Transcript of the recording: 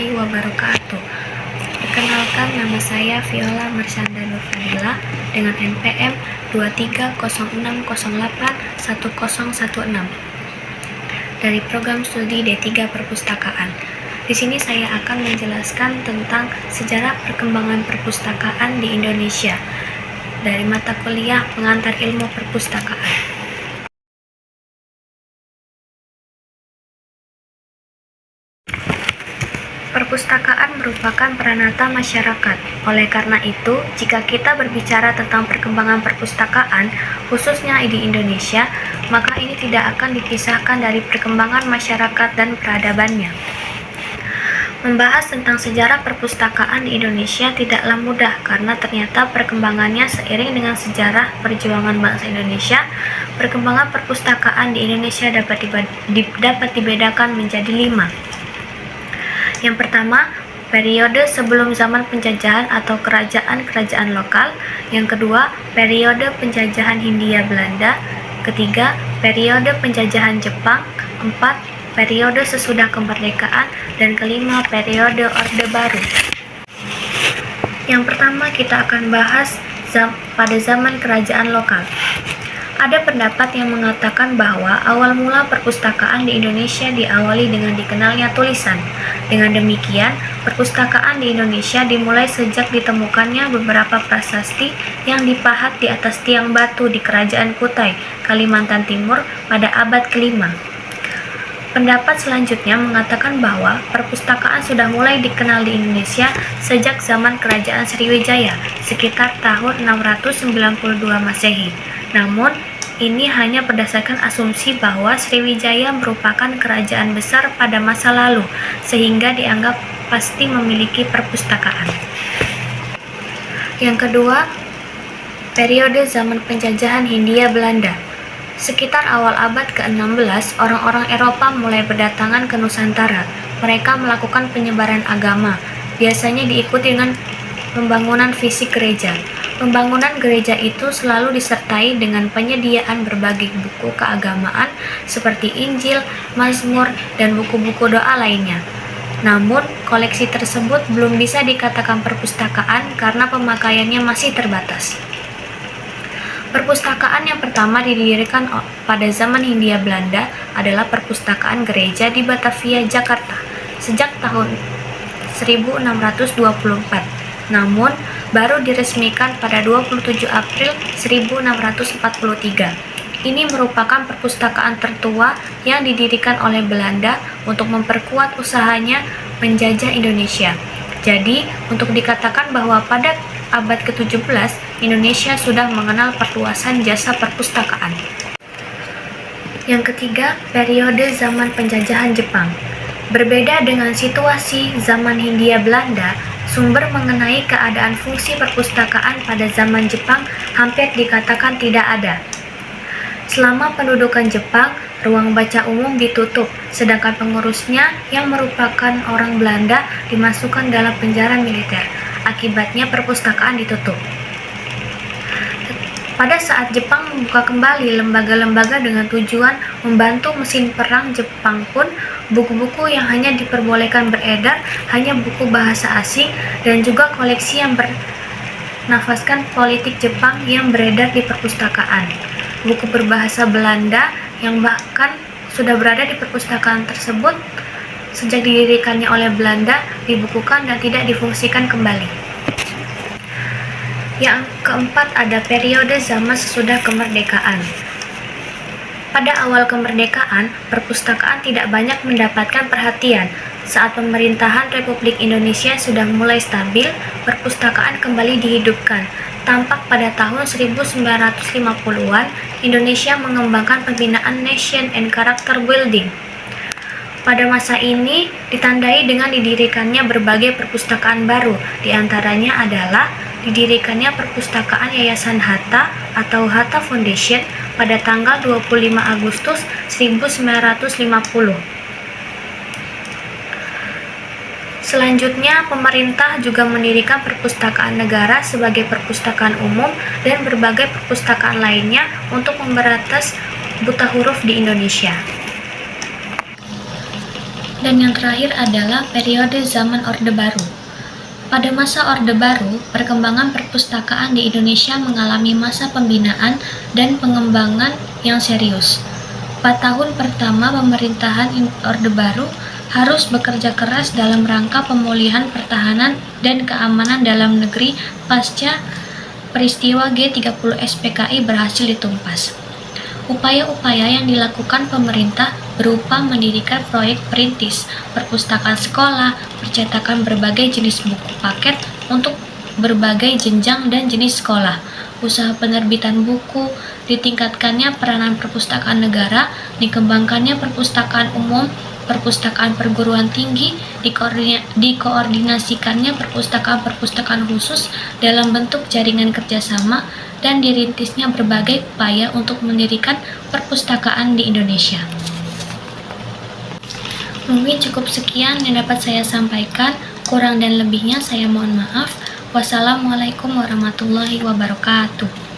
warahmatullahi wabarakatuh. Perkenalkan, nama saya Viola Marsyanda Nurfadila dengan NPM 2306081016 dari program studi D3 Perpustakaan. Di sini saya akan menjelaskan tentang sejarah perkembangan perpustakaan di Indonesia dari mata kuliah Pengantar Ilmu Perpustakaan. Perpustakaan merupakan peranata masyarakat. Oleh karena itu, jika kita berbicara tentang perkembangan perpustakaan, khususnya di Indonesia, maka ini tidak akan dipisahkan dari perkembangan masyarakat dan peradabannya. Membahas tentang sejarah perpustakaan di Indonesia tidaklah mudah karena ternyata perkembangannya seiring dengan sejarah perjuangan bangsa Indonesia. Perkembangan perpustakaan di Indonesia dapat dibedakan menjadi 5. Yang pertama, periode sebelum zaman penjajahan atau kerajaan-kerajaan lokal. Yang kedua, periode penjajahan Hindia Belanda. Ketiga, periode penjajahan Jepang. 4, periode sesudah kemerdekaan. Dan kelima, periode Orde Baru. Yang pertama, kita akan bahas pada zaman kerajaan lokal. Ada pendapat yang mengatakan bahwa awal mula perpustakaan di Indonesia diawali dengan dikenalnya tulisan. Dengan demikian, perpustakaan di Indonesia dimulai sejak ditemukannya beberapa prasasti yang dipahat di atas tiang batu di Kerajaan Kutai, Kalimantan Timur pada abad ke-5. Pendapat selanjutnya mengatakan bahwa perpustakaan sudah mulai dikenal di Indonesia sejak zaman Kerajaan Sriwijaya, sekitar tahun 692 Masehi. Namun, ini hanya berdasarkan asumsi bahwa Sriwijaya merupakan kerajaan besar pada masa lalu, sehingga dianggap pasti memiliki perpustakaan. Yang kedua, periode zaman penjajahan Hindia Belanda. Sekitar awal abad ke-16, orang-orang Eropa mulai berdatangan ke Nusantara. Mereka melakukan penyebaran agama, biasanya diikuti dengan pembangunan fisik gereja. Pembangunan gereja itu selalu disertai dengan penyediaan berbagai buku keagamaan seperti Injil, Mazmur, dan buku-buku doa lainnya. Namun, koleksi tersebut belum bisa dikatakan perpustakaan karena pemakaiannya masih terbatas. Perpustakaan yang pertama didirikan pada zaman Hindia Belanda adalah Perpustakaan Gereja di Batavia, Jakarta, sejak tahun 1624. Namun, baru diresmikan pada 27 April 1643. Ini merupakan perpustakaan tertua yang didirikan oleh Belanda untuk memperkuat usahanya menjajah Indonesia. Jadi, untuk dikatakan bahwa pada abad ke-17, Indonesia sudah mengenal perluasan jasa perpustakaan. Yang ketiga, periode zaman penjajahan Jepang. Berbeda dengan situasi zaman Hindia Belanda, sumber mengenai keadaan fungsi perpustakaan pada zaman Jepang hampir dikatakan tidak ada. Selama pendudukan Jepang, ruang baca umum ditutup, sedangkan pengurusnya yang merupakan orang Belanda dimasukkan dalam penjara militer. Akibatnya perpustakaan ditutup. Pada saat Jepang membuka kembali lembaga-lembaga dengan tujuan membantu mesin perang Jepang pun, buku-buku yang hanya diperbolehkan beredar hanya buku bahasa asing dan juga koleksi yang bernafaskan politik Jepang yang beredar di perpustakaan. Buku berbahasa Belanda yang bahkan sudah berada di perpustakaan tersebut sejak didirikannya oleh Belanda dibukukan dan tidak difungsikan kembali. Yang keempat, ada periode zaman sesudah kemerdekaan. Pada awal kemerdekaan, perpustakaan tidak banyak mendapatkan perhatian. Saat pemerintahan Republik Indonesia sudah mulai stabil, perpustakaan kembali dihidupkan. Tampak pada tahun 1950-an, Indonesia mengembangkan pembinaan Nation and Character Building. Pada masa ini ditandai dengan didirikannya berbagai perpustakaan baru, diantaranya adalah didirikannya Perpustakaan Yayasan Hatta atau Hatta Foundation pada tanggal 25 Agustus 1950. Selanjutnya, pemerintah juga mendirikan Perpustakaan Negara sebagai perpustakaan umum dan berbagai perpustakaan lainnya untuk memberantas buta huruf di Indonesia. Dan yang terakhir adalah periode zaman Orde Baru. Pada masa Orde Baru, perkembangan perpustakaan di Indonesia mengalami masa pembinaan dan pengembangan yang serius. 4 tahun pertama pemerintahan Orde Baru harus bekerja keras dalam rangka pemulihan pertahanan dan keamanan dalam negeri pasca peristiwa G30 SPKI berhasil ditumpas. Upaya-upaya yang dilakukan pemerintah berupa mendirikan proyek perintis, perpustakaan sekolah, percetakan berbagai jenis buku paket untuk berbagai jenjang dan jenis sekolah, usaha penerbitan buku, ditingkatkannya peranan perpustakaan negara, dikembangkannya perpustakaan umum, perpustakaan perguruan tinggi, dikoordinasikannya perpustakaan-perpustakaan khusus dalam bentuk jaringan kerjasama, dan dirintisnya berbagai upaya untuk mendirikan perpustakaan di Indonesia. Mungkin cukup sekian yang dapat saya sampaikan, kurang dan lebihnya saya mohon maaf. Wassalamualaikum warahmatullahi wabarakatuh.